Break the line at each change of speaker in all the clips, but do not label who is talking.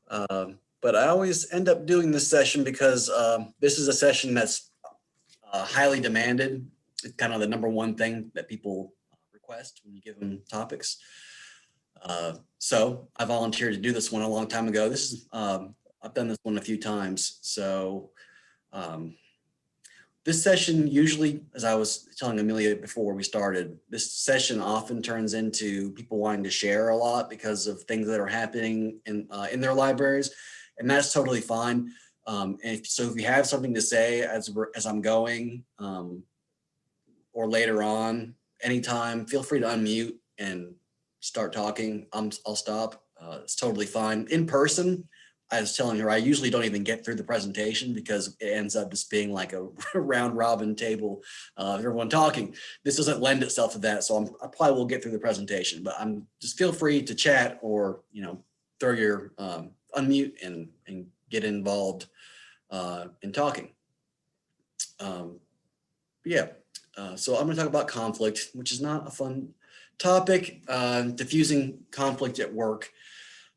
But I always end up doing this session because this is a session that's highly demanded. It's kind of the number one thing that people request when you give them topics. So I volunteered to do this one a long time ago. This is I've done this one a few times. So this session usually, as I was telling Amelia before we started, this session often turns into people wanting to share a lot because of things that are happening in their libraries, and that's totally fine. So if you have something to say as I'm going or later on, anytime, feel free to unmute and start talking. I'll stop. It's totally fine. In person, I was telling her I usually don't even get through the presentation because it ends up just being like a round robin table of everyone talking. This doesn't lend itself to that, so I probably will get through the presentation. But just feel free to chat or throw your unmute and get involved in talking. Yeah, so I'm going to talk about conflict, which is not a fun topic. Diffusing conflict at work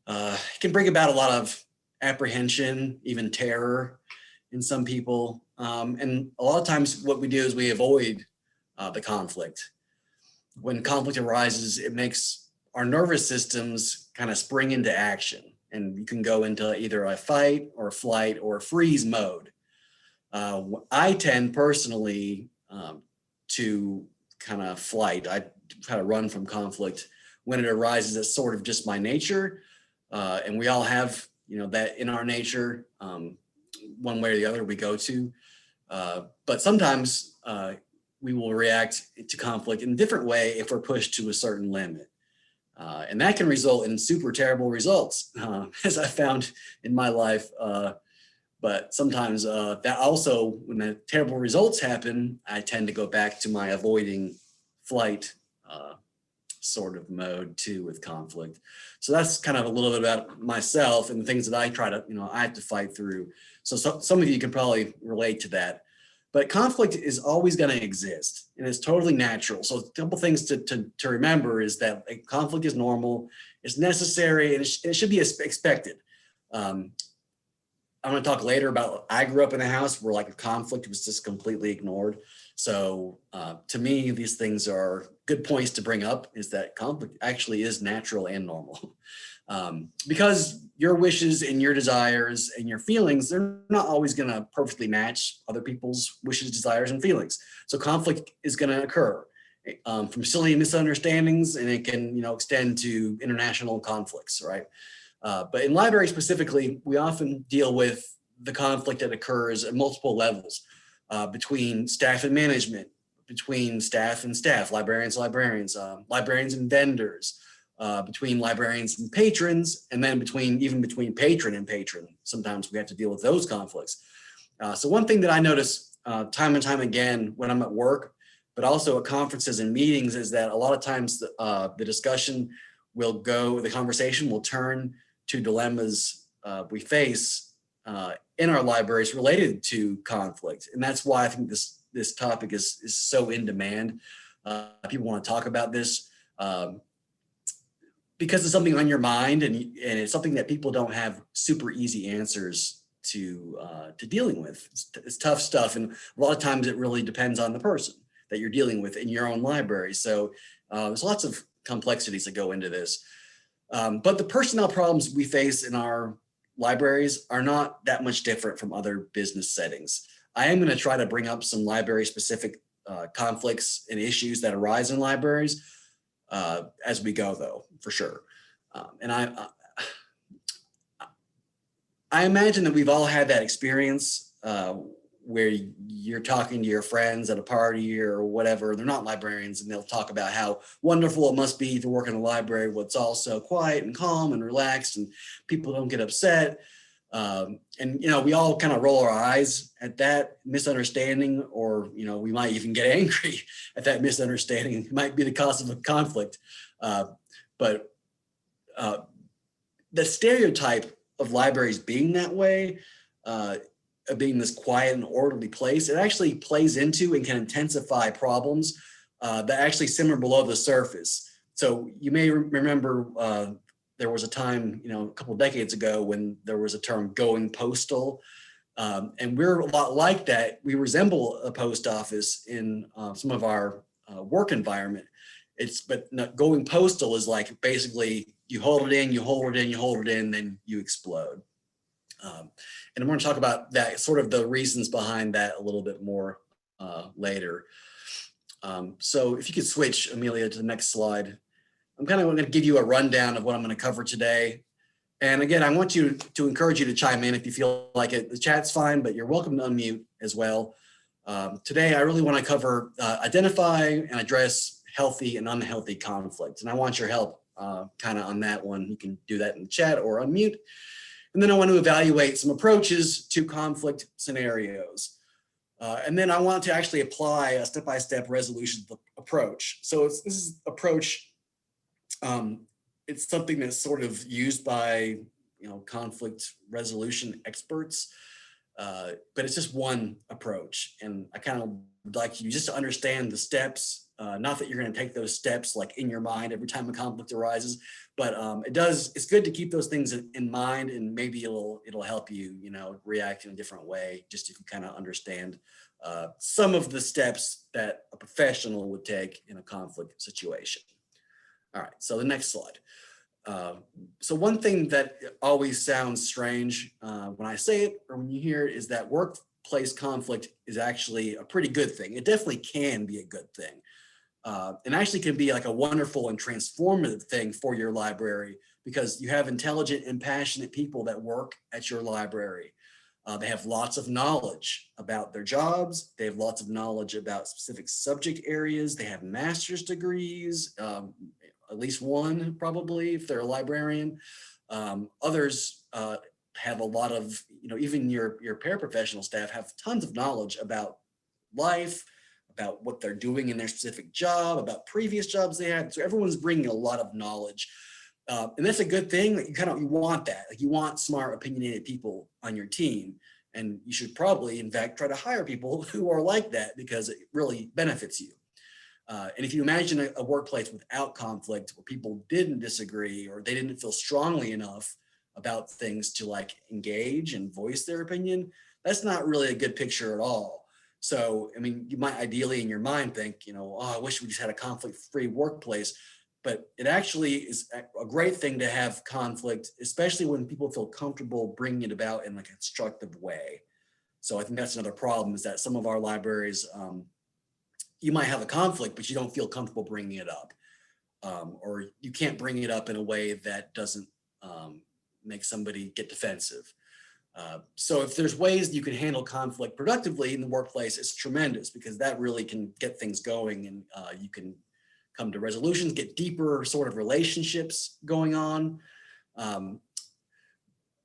can bring about a lot of apprehension, even terror in some people. And a lot of times what we do is we avoid the conflict. When conflict arises, it makes our nervous systems kind of spring into action, and you can go into either a fight or a flight or a freeze mode. I tend personally to kind of flight. I kind of run from conflict when it arises. It's sort of just my nature. And we all have that in our nature, one way or the other we go to. But sometimes we will react to conflict in a different way if we're pushed to a certain limit. And that can result in super terrible results, as I found in my life. But sometimes that also, when the terrible results happen, I tend to go back to my avoiding flight sort of mode too with conflict. So that's kind of a little bit about myself and the things that I try to, I have to fight through. So some of you can probably relate to that. But conflict is always going to exist, and it's totally natural. So a couple things to remember is that conflict is normal, it's necessary, and it should be expected. I'm going to talk later about, I grew up in a house where like conflict was just completely ignored. So to me, these things are good points to bring up, is that conflict actually is natural and normal. Because your wishes and your desires and your feelings, they're not always going to perfectly match other people's wishes, desires, and feelings. So conflict is going to occur from silly misunderstandings, and it can extend to international conflicts, right? But in libraries specifically, we often deal with the conflict that occurs at multiple levels between staff and management, between staff and staff, librarians and vendors, between librarians and patrons, and then between patron and patron. Sometimes we have to deal with those conflicts. So one thing that I notice time and time again when I'm at work, but also at conferences and meetings, is that a lot of times the conversation will turn to dilemmas we face in our libraries related to conflict. And that's why I think this topic is so in demand. People want to talk about this because it's something on your mind, and it's something that people don't have super easy answers to dealing with. It's tough stuff, and a lot of times it really depends on the person that you're dealing with in your own library. So there's lots of complexities that go into this. But the personnel problems we face in our libraries are not that much different from other business settings. I am going to try to bring up some library specific conflicts and issues that arise in libraries as we go, though, for sure. And I imagine that we've all had that experience where you're talking to your friends at a party or whatever. They're not librarians, and they'll talk about how wonderful it must be to work in a library where it's all so quiet and calm and relaxed, and people don't get upset. And we all kind of roll our eyes at that misunderstanding, or we might even get angry at that misunderstanding. It might be the cause of a conflict. But the stereotype of libraries being that way, of being this quiet and orderly place, it actually plays into and can intensify problems that actually simmer below the surface. So you may remember there was a time, a couple of decades ago when there was a term going postal. And we're a lot like that. We resemble a post office in some of our work environment. But going postal is like basically you hold it in, you hold it in, you hold it in, then you explode. And I'm going to talk about that, sort of the reasons behind that a little bit more later. So if you could switch, Amelia, to the next slide. I'm kind of going to give you a rundown of what I'm going to cover today. And again, I want to encourage you to chime in if you feel like it. The chat's fine, but you're welcome to unmute as well. Today, I really want to cover identify and address healthy and unhealthy conflict. And I want your help kind of on that one. You can do that in the chat or unmute. And then I want to evaluate some approaches to conflict scenarios. And then I want to actually apply a step-by-step resolution approach. So this is approach, it's something that's sort of used by, conflict resolution experts, but it's just one approach. And I kind of would like you just to understand the steps, not that you're going to take those steps like in your mind every time a conflict arises, but it's good to keep those things in mind, and maybe it'll help you, react in a different way, just if you kind of understand some of the steps that a professional would take in a conflict situation. All right, so the next slide. So one thing that always sounds strange when I say it or when you hear it is that workplace conflict is actually a pretty good thing. It definitely can be a good thing. And actually can be like a wonderful and transformative thing for your library, because you have intelligent and passionate people that work at your library. They have lots of knowledge about their jobs. They have lots of knowledge about specific subject areas. They have master's degrees, at least one probably if they're a librarian. Others have a lot of, even your paraprofessional staff have tons of knowledge about life, about what they're doing in their specific job, about previous jobs they had. So everyone's bringing a lot of knowledge. And that's a good thing. That you want that. Like, you want smart, opinionated people on your team. And you should probably, in fact, try to hire people who are like that, because it really benefits you. And if you imagine a workplace without conflict, where people didn't disagree or they didn't feel strongly enough about things to like engage and voice their opinion, that's not really a good picture at all. So, you might ideally in your mind think, I wish we just had a conflict-free workplace, but it actually is a great thing to have conflict, especially when people feel comfortable bringing it about in like a constructive way. So I think that's another problem, is that some of our libraries, you might have a conflict, but you don't feel comfortable bringing it up, or you can't bring it up in a way that doesn't make somebody get defensive. So if there's ways you can handle conflict productively in the workplace, it's tremendous, because that really can get things going, and you can come to resolutions, get deeper sort of relationships going on.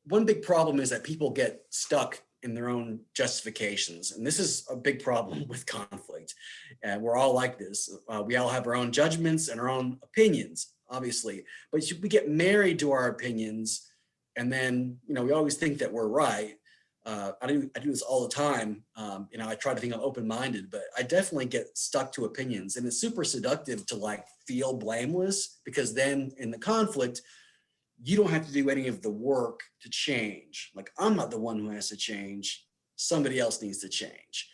One big problem is that people get stuck in their own justifications. And this is a big problem with conflict. And we're all like this. We all have our own judgments and our own opinions, obviously, but we get married to our opinions. And then, we always think that we're right. I do this all the time. I try to think I'm open-minded, but I definitely get stuck to opinions, and it's super seductive to like feel blameless, because then in the conflict, you don't have to do any of the work to change. Like, I'm not the one who has to change. Somebody else needs to change.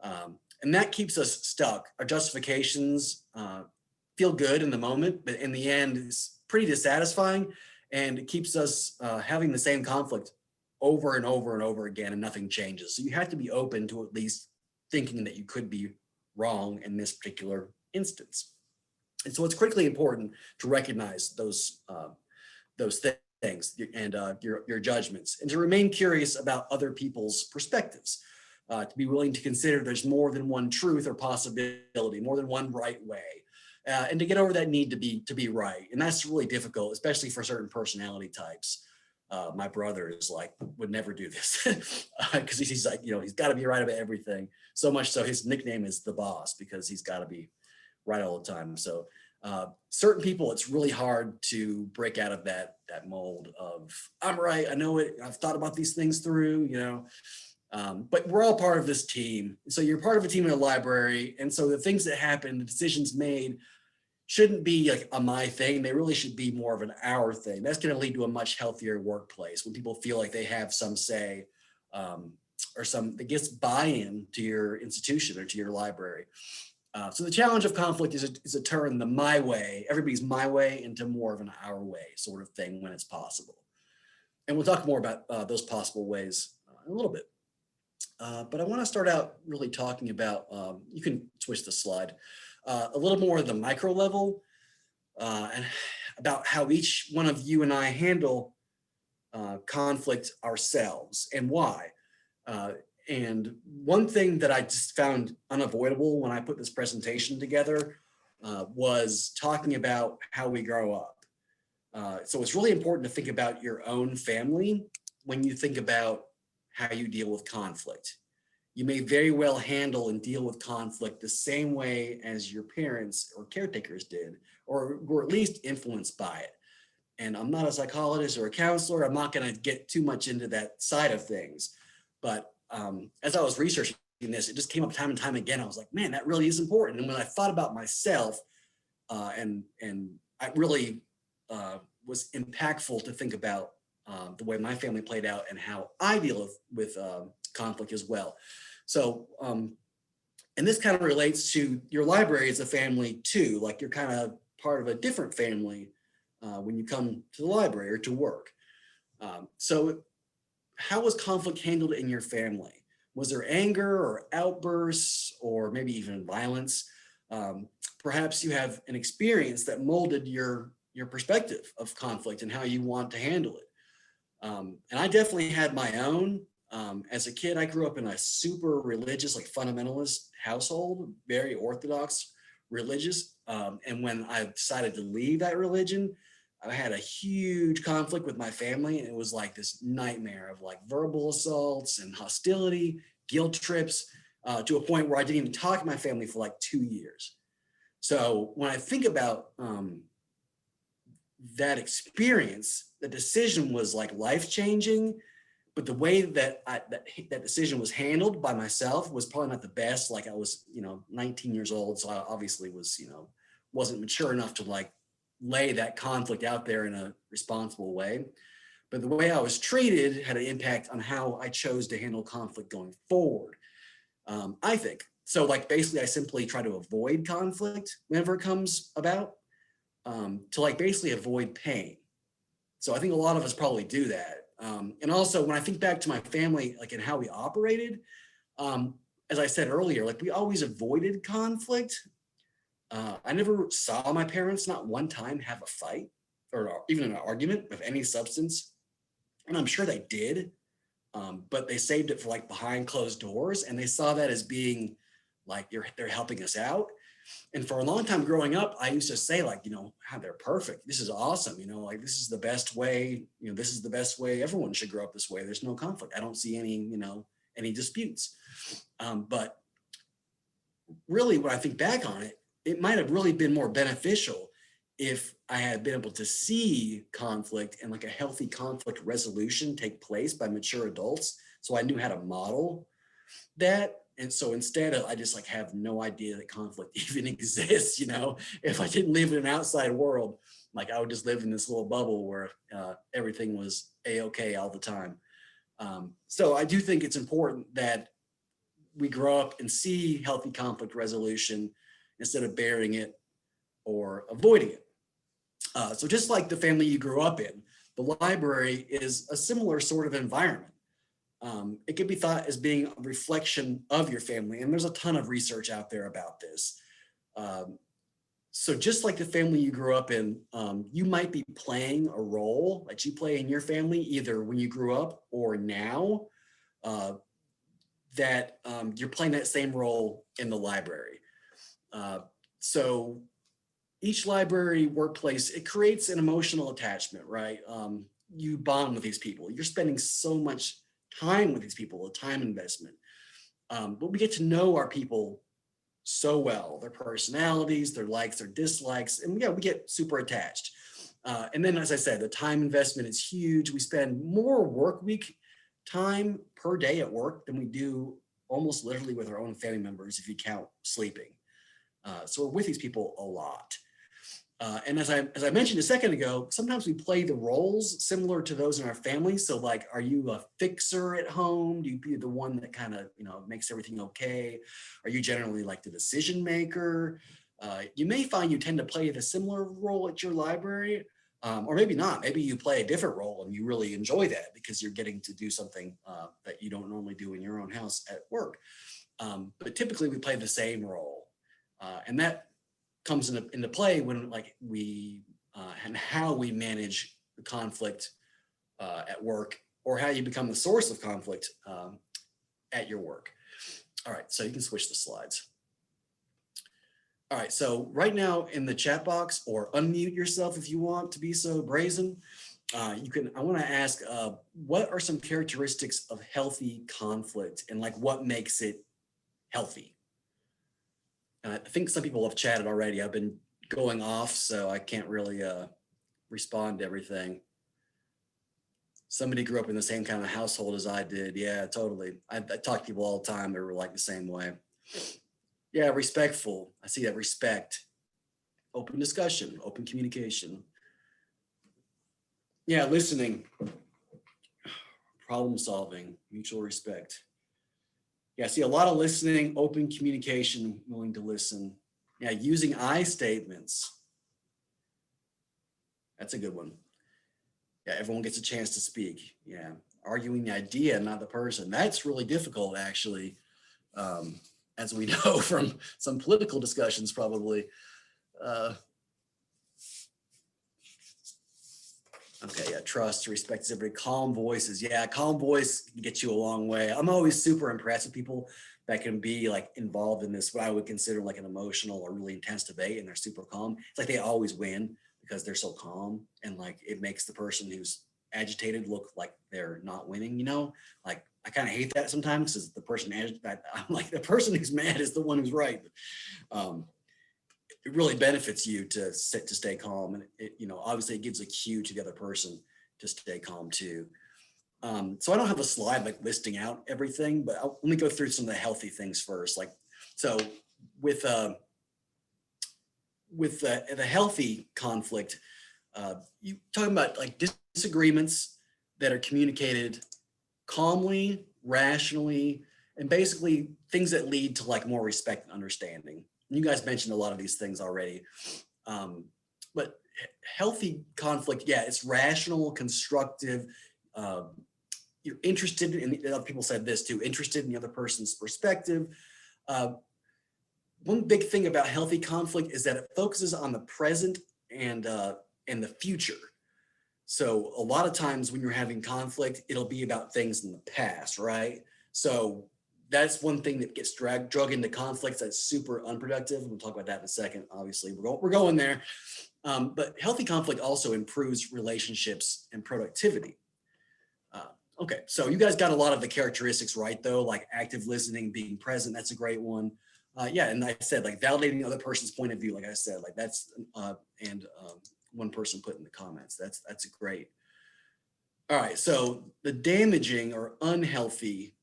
And that keeps us stuck. Our justifications feel good in the moment, but in the end, it's pretty dissatisfying. And it keeps us having the same conflict over and over and over again, and nothing changes. So you have to be open to at least thinking that you could be wrong in this particular instance. And so it's critically important to recognize those things and your judgments, and to remain curious about other people's perspectives, to be willing to consider there's more than one truth or possibility, more than one right way, and to get over that need to be right. And that's really difficult, especially for certain personality types. My brother is like, would never do this, because he's like, he's got to be right about everything. So much so his nickname is the boss, because he's got to be right all the time. So certain people, it's really hard to break out of that mold of, I'm right, I know it, I've thought about these things through, but we're all part of this team. So you're part of a team in a library. And so the things that happen, the decisions made, shouldn't be like a my thing. They really should be more of an our thing. That's going to lead to a much healthier workplace when people feel like they have some say, or some that gets buy-in to your institution or to your library. So the challenge of conflict is to turn the my way, everybody's my way, into more of an our way sort of thing when it's possible. And we'll talk more about those possible ways in a little bit. But I want to start out really talking about, you can switch the slide, a little more of the micro level, and about how each one of you and I handle conflict ourselves and why. And one thing that I just found unavoidable when I put this presentation together was talking about how we grow up. So it's really important to think about your own family when you think about how you deal with conflict. You may very well handle and deal with conflict the same way as your parents or caretakers did, or were at least influenced by it. And I'm not a psychologist or a counselor. I'm not going to get too much into that side of things. But as I was researching this, it just came up time and time again. I was like, man, that really is important. And when I thought about myself, and I really was impactful to think about the way my family played out and how I deal with conflict as well. So, and this kind of relates to your library as a family too. Like you're kind of part of a different family when you come to the library or to work. So how was conflict handled in your family? Was there anger or outbursts or maybe even violence? Perhaps you have an experience that molded your perspective of conflict and how you want to handle it. And I definitely had my own. As a kid, I grew up in a super religious, like fundamentalist household, very orthodox religious. And when I decided to leave that religion, I had a huge conflict with my family. And it was like this nightmare of like verbal assaults and hostility, guilt trips, to a point where I didn't even talk to my family for like 2 years. So when I think about that experience, the decision was like life-changing, but the way that that decision was handled by myself was probably not the best. Like I was, 19 years old, so I obviously was, wasn't mature enough to like lay that conflict out there in a responsible way. But the way I was treated had an impact on how I chose to handle conflict going forward. I think so. Like basically, I simply try to avoid conflict whenever it comes about, to like basically avoid pain. So I think a lot of us probably do that. And also when I think back to my family, like in how we operated, as I said earlier, like we always avoided conflict. I never saw my parents not one time have a fight or even an argument of any substance. And I'm sure they did, but they saved it for like behind closed doors. And they saw that as being like, they're helping us out. And for a long time growing up, I used to say like, they're perfect. This is awesome. Like this is the best way, this is the best way. Everyone should grow up this way. There's no conflict. I don't see any disputes. But really when I think back on it, it might have really been more beneficial if I had been able to see conflict and like a healthy conflict resolution take place by mature adults. So I knew how to model that. And so instead I just like have no idea that conflict even exists. If I didn't live in an outside world, like I would just live in this little bubble where everything was a-okay all the time. So I do think it's important that we grow up and see healthy conflict resolution instead of burying it or avoiding it. So just like the family you grew up in, the library is a similar sort of environment. It can be thought as being a reflection of your family, and there's a ton of research out there about this. So just like the family you grew up in, you might be playing a role that you play in your family, either when you grew up or now, that you're playing that same role in the library. So each library workplace, it creates an emotional attachment, right? You bond with these people. You're spending so much time with these people, a time investment. But we get to know our people so well, their personalities, their likes, their dislikes, and yeah, we get super attached. And then, as I said, the time investment is huge. We spend more work week time per day at work than we do almost literally with our own family members if you count sleeping. So we're with these people a lot. And as I mentioned a second ago, sometimes we play the roles similar to those in our family. So like, are you a fixer at home? Do you be the one that kind of, makes everything okay? Are you generally like the decision maker? You may find you tend to play the similar role at your library, or maybe not. Maybe you play a different role and you really enjoy that because you're getting to do something that you don't normally do in your own house at work. But typically we play the same role. And that comes into play when like we and how we manage the conflict at work, or how you become the source of conflict at your work. All right, so you can switch the slides. All right, so right now in the chat box, or unmute yourself if you want to be so brazen, I want to ask, what are some characteristics of healthy conflict, and like what makes it healthy? I think some people have chatted already. I've been going off, so I can't really respond to everything. Somebody grew up in the same kind of household as I did. Yeah, totally. I talk to people all the time that were like the same way. Yeah, respectful. I see that. Respect, open discussion, open communication. Yeah, listening, problem solving, mutual respect. Yeah, I see a lot of listening, open communication, willing to listen. Yeah, using I statements. That's a good one. Yeah, everyone gets a chance to speak. Yeah, arguing the idea, not the person. That's really difficult, actually, as we know from some political discussions, probably. Okay, yeah, trust, respect everybody. Calm voices. Yeah, calm voice can get you a long way. I'm always super impressed with people that can be like involved in this, what I would consider like an emotional or really intense debate, and they're super calm. It's like they always win because they're so calm, and like it makes the person who's agitated look like they're not winning, Like I kind of hate that sometimes because the person I'm like, the person who's mad is the one who's right. It really benefits you to stay calm, and obviously it gives a cue to the other person to stay calm too. So I don't have a slide like listing out everything, but let me go through some of the healthy things first. Like, so with the healthy conflict, you talking about like disagreements that are communicated calmly, rationally, and basically things that lead to like more respect and understanding. You guys mentioned a lot of these things already, but healthy conflict, yeah, it's rational, constructive. You're interested in, other people said this too, interested in the other person's perspective. One big thing about healthy conflict is that it focuses on the present and the future. So a lot of times when you're having conflict, it'll be about things in the past, right? So that's one thing that gets drug into conflicts that's super unproductive. We'll talk about that in a second. Obviously, we're going there. But healthy conflict also improves relationships and productivity. Okay, so you guys got a lot of the characteristics right, though, like active listening, being present. That's a great one. Yeah, and like I said, like validating the other person's point of view, like I said, like that's one person put in the comments. That's great. All right, so the damaging or unhealthy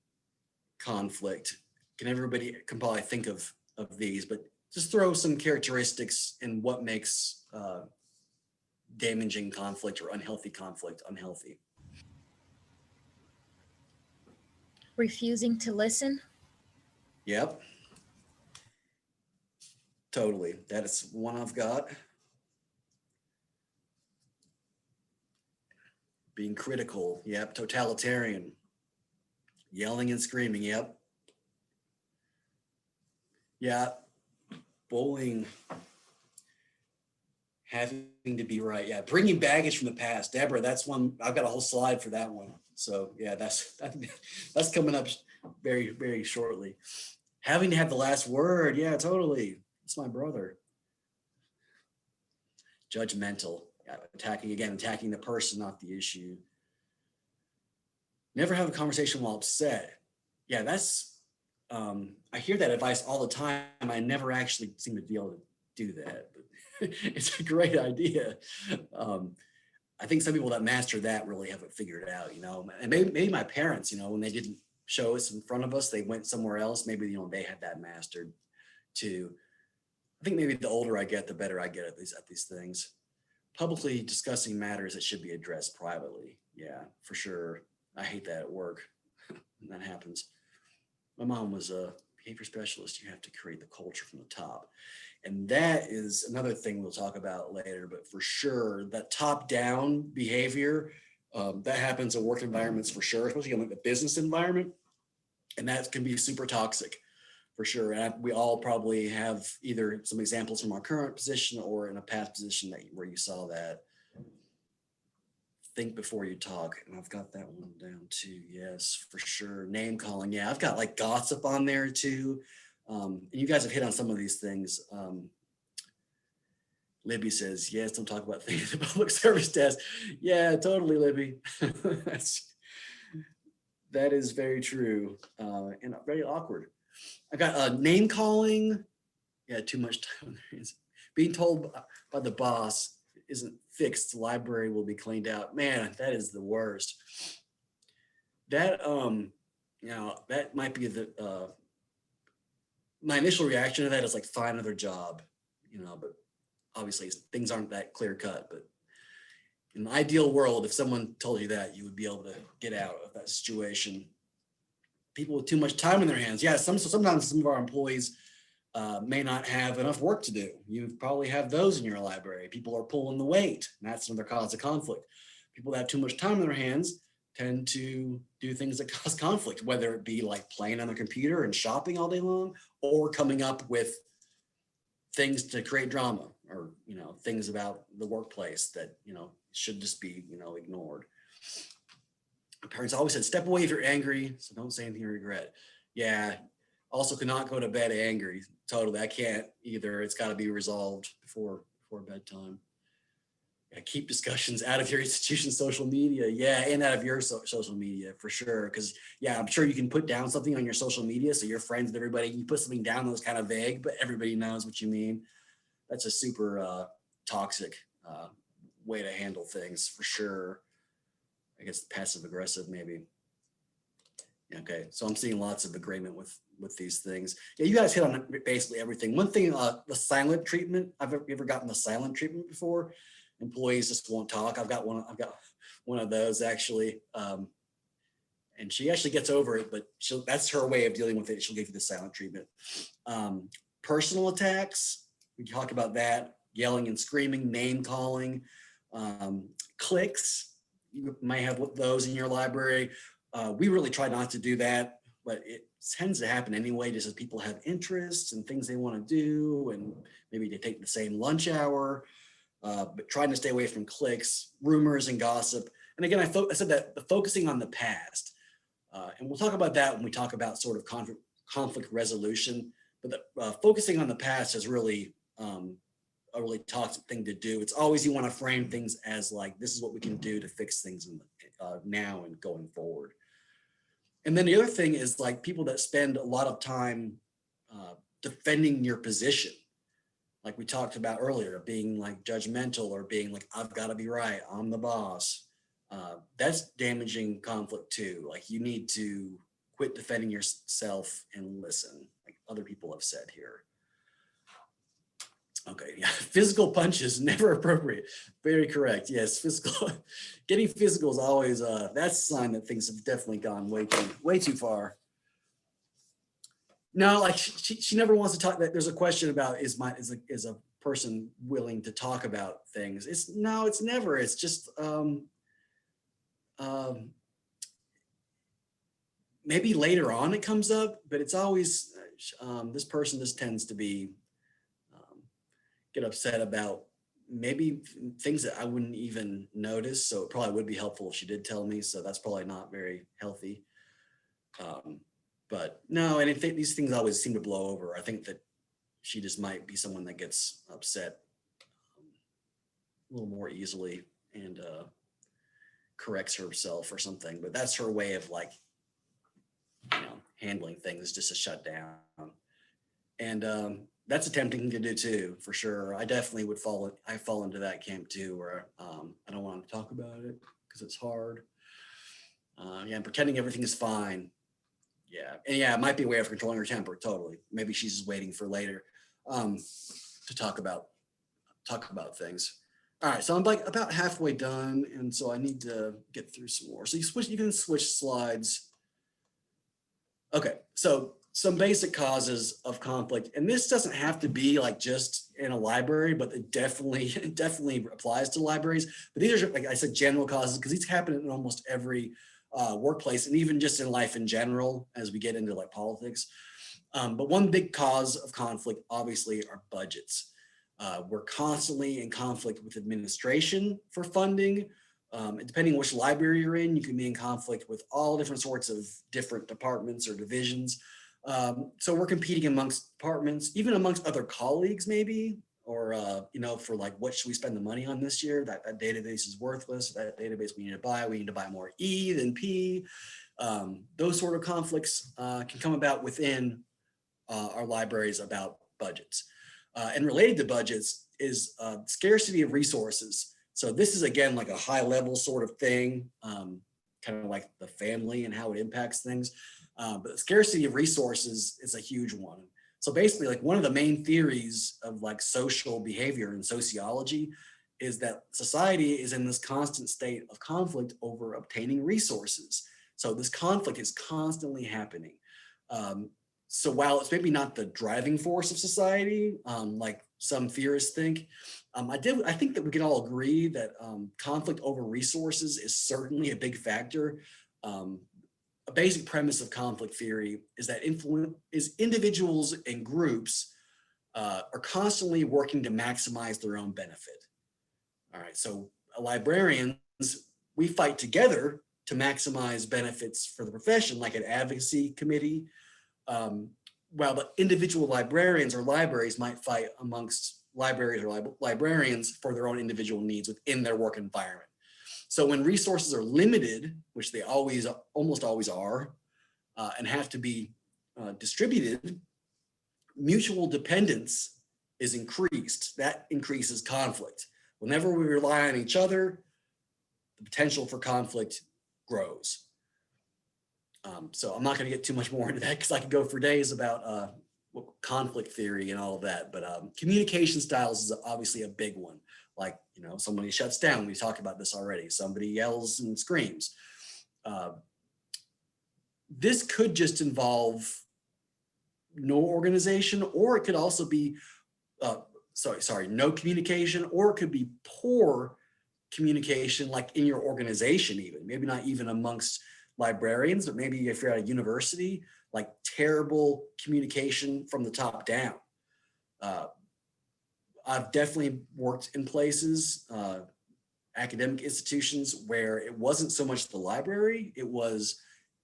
conflict, everybody can probably think of these, but just throw some characteristics in what makes damaging conflict or unhealthy conflict unhealthy.
Refusing to listen.
Yep. Totally. That is one I've got. Being critical. Yep. Totalitarian. Yelling and screaming. Yep. Yeah. Bullying. Having to be right. Yeah. Bringing baggage from the past. Deborah, that's one. I've got a whole slide for that one. So yeah, that's coming up very, very shortly. Having to have the last word. Yeah, totally. It's my brother. Judgmental. Yeah, attacking the person, not the issue. Never have a conversation while upset. Yeah, that's, I hear that advice all the time. I never actually seem to be able to do that, but it's a great idea. I think some people that master that really have it figured out, and maybe my parents, when they didn't show us in front of us, they went somewhere else. Maybe, they had that mastered too. I think maybe the older I get, the better I get at these things. Publicly discussing matters that should be addressed privately. Yeah, for sure. I hate that at work when that happens. My mom was a behavior specialist. You have to create the culture from the top. And that is another thing we'll talk about later, but for sure, that top-down behavior, that happens in work environments for sure, especially in like the business environment. And that can be super toxic for sure. And we all probably have either some examples from our current position or in a past position where you saw that. Think before you talk. And I've got that one down too. Yes, for sure. Name calling. Yeah, I've got like gossip on there too. And you guys have hit on some of these things. Libby says, yes, don't talk about things at the public service desk. Yeah, totally, Libby. That is very true and very awkward. I got name calling. Yeah, too much time. Being told by the boss isn't fixed, the library will be cleaned out. Man, that is the worst. That that might be the my initial reaction to that is like find another job, but obviously things aren't that clear cut. But in the ideal world, if someone told you that, you would be able to get out of that situation. People with too much time in their hands. Yeah, sometimes some of our employees may not have enough work to do. You probably have those in your library. People are pulling the weight, and that's another cause of conflict. People that have too much time in their hands tend to do things that cause conflict, whether it be like playing on their computer and shopping all day long, or coming up with things to create drama, or things about the workplace that should just be ignored. My parents always said, step away if you're angry, so don't say anything you regret. Yeah, also cannot go to bed angry. Totally, I can't either. It's got to be resolved before bedtime. Yeah, keep discussions out of your institution's social media. Yeah, and out of your social media for sure. Because yeah, I'm sure you can put down something on your social media so your friends and everybody, you put something down that's kind of vague, but everybody knows what you mean. That's a super toxic way to handle things for sure. I guess passive aggressive maybe. Okay, so I'm seeing lots of agreement with these things. Yeah, you guys hit on basically everything. One thing, the silent treatment. I've ever gotten the silent treatment before. Employees just won't talk. I've got one of those actually, and she actually gets over it, but that's her way of dealing with it. She'll give you the silent treatment. Personal attacks. We talk about that. Yelling and screaming, name calling, cliques. You might have those in your library. We really try not to do that, but it tends to happen anyway, just as people have interests and things they want to do, and maybe they take the same lunch hour, but trying to stay away from cliques, rumors, and gossip. And again, I said that the focusing on the past, and we'll talk about that when we talk about sort of conflict resolution, but focusing on the past is really a really toxic thing to do. It's always you want to frame things as like, this is what we can do to fix things now and going forward. And then the other thing is like people that spend a lot of time defending your position. Like we talked about earlier, being like judgmental or being like, I've got to be right, I'm the boss. That's damaging conflict too. Like you need to quit defending yourself and listen, like other people have said here. Okay, yeah, physical punches, never appropriate. Very correct. Yes, getting physical is always, that's a sign that things have definitely gone way too far. No, like she never wants to talk. There's a question about is a person willing to talk about things? It's never. It's just maybe later on it comes up, but it's always this person just tends to be get upset about maybe things that I wouldn't even notice. So it probably would be helpful if she did tell me. So that's probably not very healthy. But no, and these things always seem to blow over. I think that she just might be someone that gets upset a little more easily and corrects herself or something. But that's her way of like, handling things, just to shut down. And that's a tempting thing to do too, for sure. I definitely I fall into that camp too, where I don't want to talk about it because it's hard. Yeah, pretending everything is fine. Yeah, and yeah, it might be a way of controlling her temper, totally. Maybe she's just waiting for later. to talk about things. All right, so I'm like about halfway done, and so I need to get through some more. So you can switch slides. Okay, so some basic causes of conflict, and this doesn't have to be like just in a library, but it definitely applies to libraries. But these are, like I said, general causes because these happen in almost every workplace, and even just in life in general as we get into like politics. But one big cause of conflict, obviously, are budgets. We're constantly in conflict with administration for funding. Depending which library you're in, you can be in conflict with all different sorts of different departments or divisions. So we're competing amongst departments, even amongst other colleagues maybe, or for like, what should we spend the money on this year? That database is worthless. That database we need to buy more E than P. Those sort of conflicts can come about within our libraries about budgets. And related to budgets is scarcity of resources. So this is, again, like a high level sort of thing, kind of like the family and how it impacts things. But scarcity of resources is a huge one. So basically, like, one of the main theories of like social behavior and sociology is that society is in this constant state of conflict over obtaining resources. So this conflict is constantly happening. So while it's maybe not the driving force of society, like some theorists think, I think that we can all agree that conflict over resources is certainly a big factor. A basic premise of conflict theory is that individuals and groups are constantly working to maximize their own benefit. All right, so librarians, we fight together to maximize benefits for the profession, like an advocacy committee. While the individual librarians or libraries might fight amongst libraries or librarians for their own individual needs within their work environment. So when resources are limited, which they almost always are, and have to be distributed, mutual dependence is increased. That increases conflict. Whenever we rely on each other, the potential for conflict grows. So I'm not going to get too much more into that because I could go for days about conflict theory and all of that. But communication styles is obviously a big one. Like, somebody shuts down. We talked about this already. Somebody yells and screams. This could just involve no organization, or it could also be, no communication, or it could be poor communication, like in your organization even. Maybe not even amongst librarians, but maybe if you're at a university, like terrible communication from the top down. I've definitely worked in places, academic institutions, where it wasn't so much the library, it was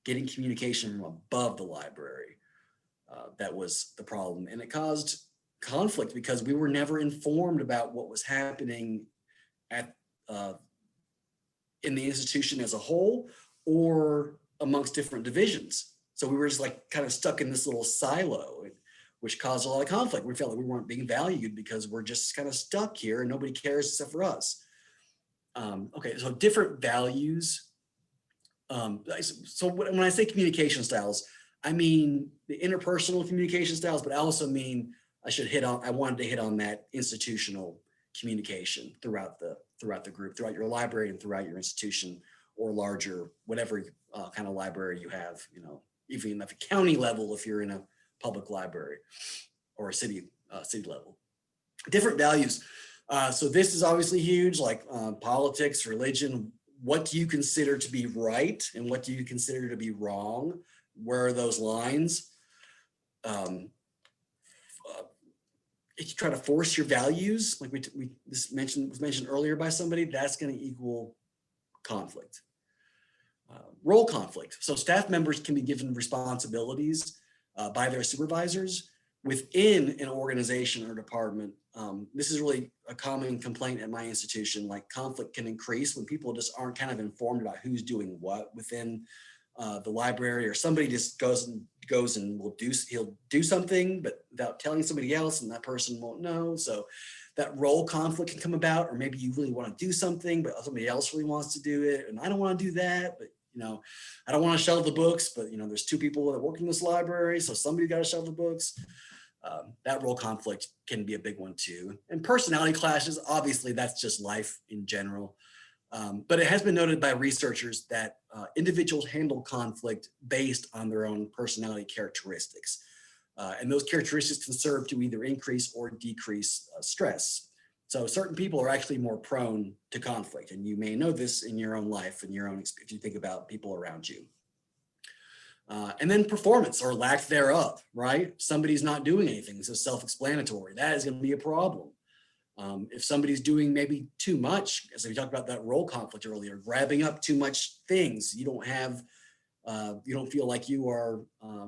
getting communication from above the library. That was the problem. And it caused conflict because we were never informed about what was happening at in the institution as a whole, or amongst different divisions. So we were just like kind of stuck in this little silo, which caused a lot of conflict. We felt like we weren't being valued because we're just kind of stuck here and nobody cares except for us. Okay, so different values. So when I say communication styles, I mean the interpersonal communication styles, but I also mean I wanted to hit on that institutional communication throughout the group, throughout your library and throughout your institution, or larger, whatever kind of library you have, even at the county level, if you're in a public library, or a city level. Different values. So this is obviously huge, like politics, religion. What do you consider to be right and what do you consider to be wrong? Where are those lines? If you try to force your values, like this was mentioned earlier by somebody, that's going to equal conflict. Role conflict. So staff members can be given responsibilities by their supervisors within an organization or department. This is really a common complaint at my institution. Like, conflict can increase when people just aren't kind of informed about who's doing what within the library, or somebody just goes and he'll do something, but without telling somebody else, and that person won't know. So that role conflict can come about, or maybe you really want to do something, but somebody else really wants to do it, and I don't want to do that, but I don't want to shelve the books, but there's two people that work in this library, so somebody got to shelve the books. That role conflict can be a big one too. And personality clashes, obviously that's just life in general. But it has been noted by researchers that individuals handle conflict based on their own personality characteristics. And those characteristics can serve to either increase or decrease stress. So certain people are actually more prone to conflict, and you may know this in your own life, in your own experience, if you think about people around you. And then performance or lack thereof, right? Somebody's not doing anything, so self-explanatory. That is going to be a problem. If somebody's doing maybe too much, as we talked about that role conflict earlier, grabbing up too much things, you don't feel like you are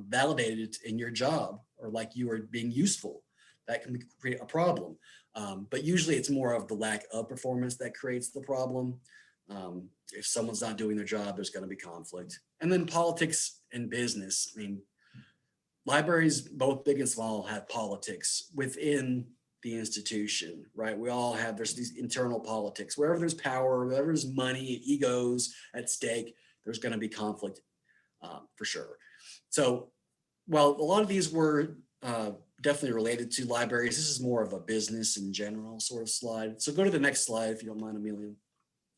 validated in your job or like you are being useful. That can create a problem. But usually it's more of the lack of performance that creates the problem. If someone's not doing their job, there's going to be conflict. And then politics and business. I mean, libraries, both big and small, have politics within the institution, right? We all have, there's these internal politics. Wherever there's power, wherever there's money, egos at stake, there's going to be conflict for sure. So while a lot of these were definitely related to libraries, this is more of a business in general sort of slide. So go to the next slide, if you don't mind, Amelia.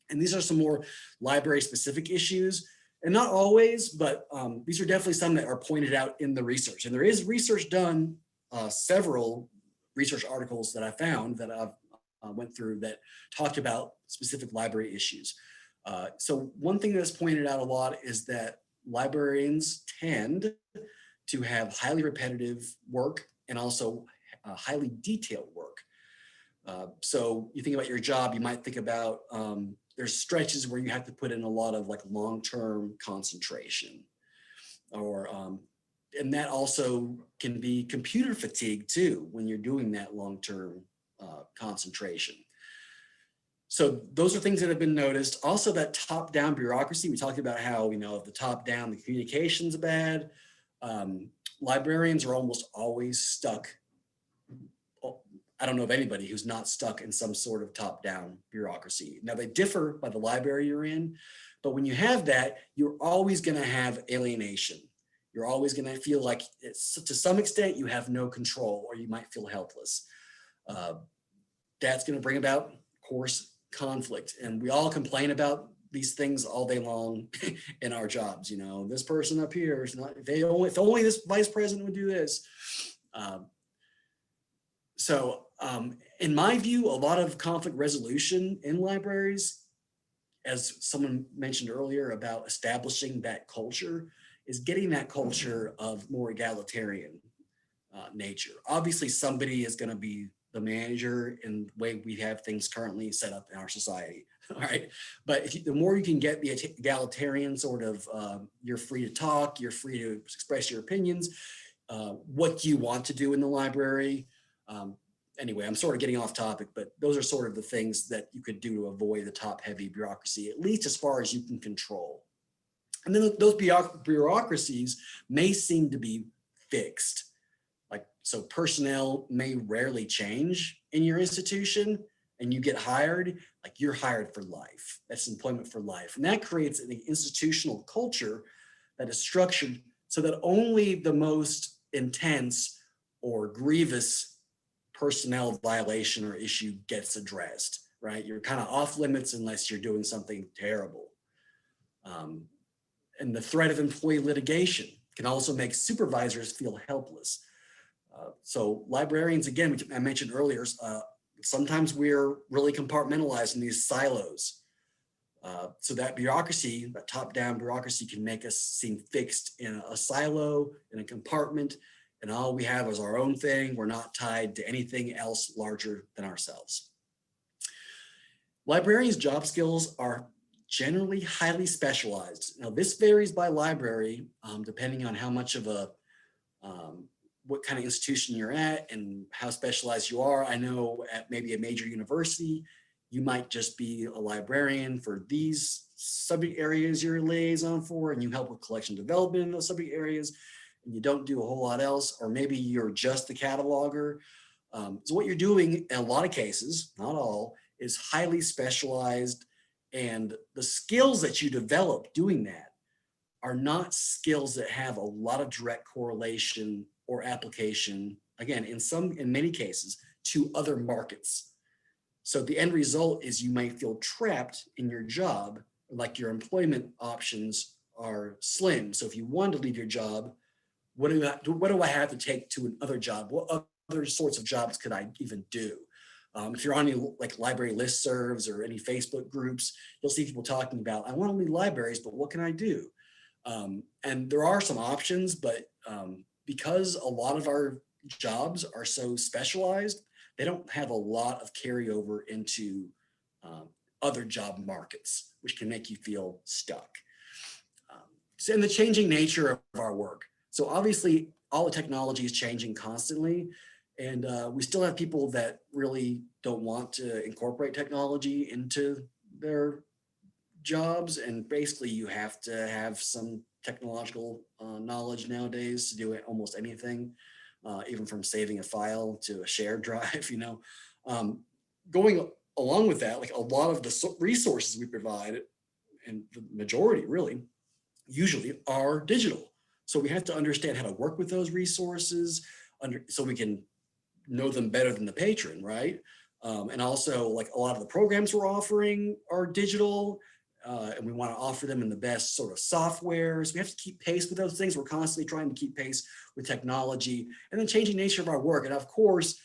And these are some more library specific issues, and not always, but these are definitely some that are pointed out in the research. And there is research done, several research articles that I found that I've went through that talked about specific library issues. So one thing that's pointed out a lot is that librarians tend to have highly repetitive work and also highly detailed work. So you think about your job, you might think about there's stretches where you have to put in a lot of like long-term concentration, or and that also can be computer fatigue too when you're doing that long-term concentration. So those are things that have been noticed. Also, that top-down bureaucracy, we talked about how, you know, the top-down, the communication's bad. Librarians are almost always stuck. I don't know of anybody who's not stuck in some sort of top-down bureaucracy. Now, they differ by the library you're in, but when you have that, you're always going to have alienation. You're always going to feel like it's, to some extent, you have no control, or you might feel helpless. That's going to bring about, of course, conflict. And we all complain about these things all day long in our jobs. You know, this person up here is not, if only this vice president would do this. So in my view, a lot of conflict resolution in libraries, as someone mentioned earlier about establishing that culture, is getting that culture of more egalitarian nature. Obviously, somebody is going to be the manager in the way we have things currently set up in our society, all right? But the more you can get the egalitarian sort of, you're free to talk, you're free to express your opinions, what you want to do in the library. Anyway, I'm sort of getting off topic, but those are sort of the things that you could do to avoid the top-heavy bureaucracy, at least as far as you can control. And then those bureaucracies may seem to be fixed. Like, so personnel may rarely change in your institution, and you get hired, like you're hired for life. That's employment for life. And that creates an institutional culture that is structured so that only the most intense or grievous personnel violation or issue gets addressed, right? You're kind of off limits unless you're doing something terrible. And the threat of employee litigation can also make supervisors feel helpless. So librarians, again, which I mentioned earlier, sometimes we're really compartmentalized in these silos. So that bureaucracy, that top-down bureaucracy, can make us seem fixed in a silo, in a compartment, and all we have is our own thing. We're not tied to anything else larger than ourselves. Librarians' job skills are generally highly specialized. Now, this varies by library, depending on how much of a, what kind of institution you're at and how specialized you are. I know at maybe a major university, you might just be a librarian for these subject areas you're a liaison for, and you help with collection development in those subject areas, and you don't do a whole lot else, or maybe you're just the cataloger. So what you're doing in a lot of cases, not all, is highly specialized, and the skills that you develop doing that are not skills that have a lot of direct correlation or application again, in many cases, to other markets. So the end result is you might feel trapped in your job, like your employment options are slim. So if you want to leave your job, what do I have to take to another job? What other sorts of jobs could I even do? If you're on any like library listservs or any Facebook groups, you'll see people talking about, I want to leave libraries, but what can I do? And there are some options, but because a lot of our jobs are so specialized, they don't have a lot of carryover into other job markets, which can make you feel stuck. So, and the changing nature of our work. So obviously all the technology is changing constantly, and we still have people that really don't want to incorporate technology into their jobs. And basically you have to have some technological knowledge nowadays to do almost anything, even from saving a file to a shared drive, you know. Going along with that, like a lot of the resources we provide, and the majority really, usually are digital. So we have to understand how to work with those resources so we can know them better than the patron, right? And also like a lot of the programs we're offering are digital, and we want to offer them in the best sort of software. So we have to keep pace with those things. We're constantly trying to keep pace with technology and the changing nature of our work. And of course,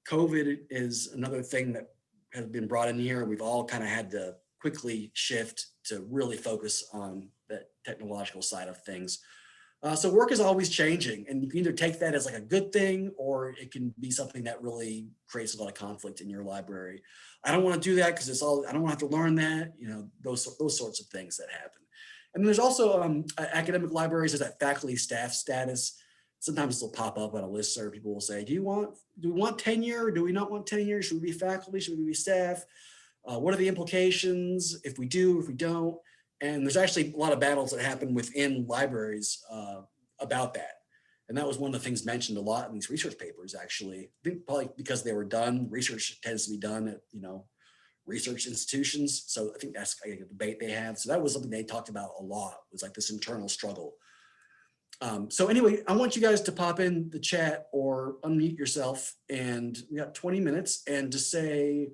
COVID is another thing that has been brought in here. We've all kind of had to quickly shift to really focus on the technological side of things. So work is always changing, and you can either take that as like a good thing, or it can be something that really creates a lot of conflict in your library. I don't want to do that because I don't want to have to learn that, you know, those sorts of things that happen. And there's also academic libraries, there's that faculty staff status. Sometimes it'll pop up on a list, or people will say, do we want tenure? Or do we not want tenure? Should we be faculty? Should we be staff? What are the implications if we do, if we don't? And there's actually a lot of battles that happen within libraries about that. And that was one of the things mentioned a lot in these research papers, actually. I think probably because they were done, research tends to be done at, you know, research institutions. So I think that's a debate they have. So that was something they talked about a lot, was like this internal struggle. So anyway, I want you guys to pop in the chat or unmute yourself, and we got 20 minutes, and to say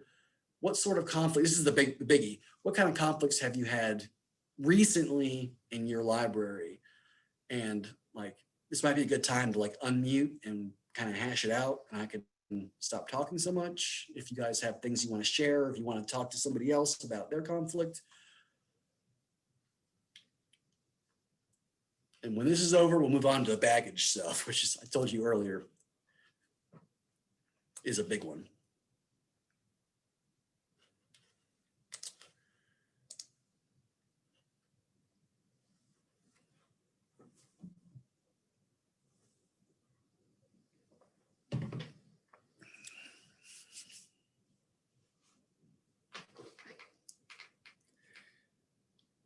what sort of conflict, this is the biggie, what kind of conflicts have you had recently in your library? And like, this might be a good time to like unmute and kind of hash it out, and I could stop talking so much. If you guys have things you want to share, if you want to talk to somebody else about their conflict. And when this is over, we'll move on to the baggage stuff, which is, I told you earlier, is a big one.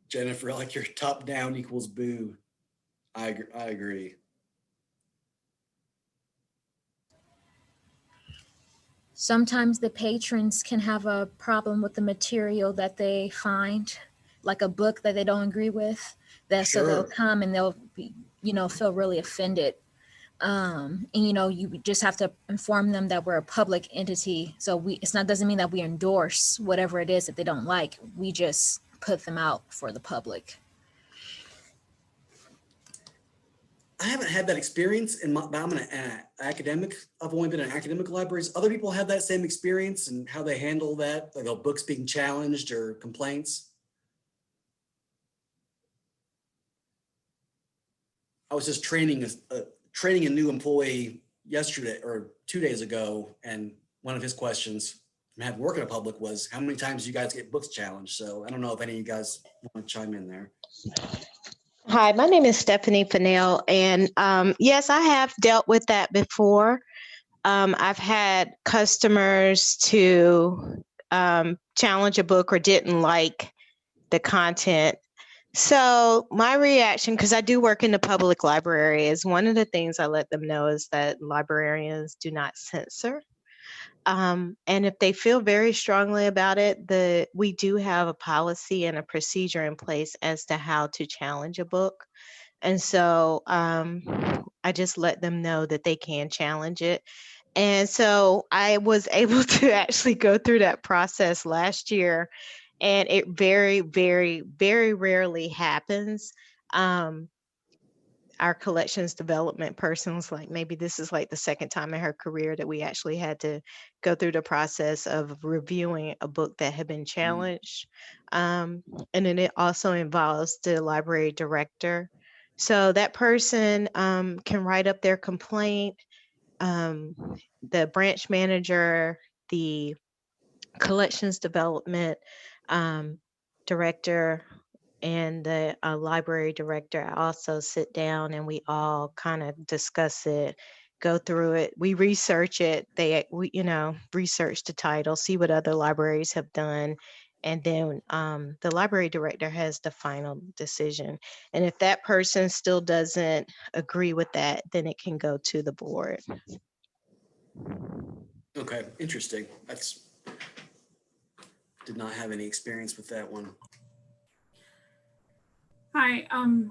Jennifer, like your top down equals boo. I agree.
Sometimes the patrons can have a problem with the material that they find, like a book that they don't agree with. So they'll come and they'll be, feel really offended. And you just have to inform them that we're a public entity. So doesn't mean that we endorse whatever it is that they don't like. We just put them out for the public.
I haven't had that experience but I'm an academic. I've only been in academic libraries. Other people have that same experience and how they handle that, like books being challenged or complaints. I was just training a new employee yesterday or 2 days ago, and one of his questions from having work in a public was, how many times do you guys get books challenged? So I don't know if any of you guys want to chime in there.
Hi, my name is Stephanie Fennell, and yes, I have dealt with that before. I've had customers to challenge a book or didn't like the content. So my reaction, because I do work in the public library, is one of the things I let them know is that librarians do not censor. And if they feel very strongly about it, we do have a policy and a procedure in place as to how to challenge a book. And so I just let them know that they can challenge it. And so I was able to actually go through that process last year, and it very, very, very rarely happens. Our collections development person was like, maybe this is like the second time in her career that we actually had to go through the process of reviewing a book that had been challenged. And then it also involves the library director. So that person can write up their complaint. The branch manager, the collections development director, and the library director also sit down, and we all kind of discuss it, go through it. We research it. We research the title, see what other libraries have done. And then the library director has the final decision. And if that person still doesn't agree with that, then it can go to the board.
Okay, interesting. Did not have any experience with that one.
Hi,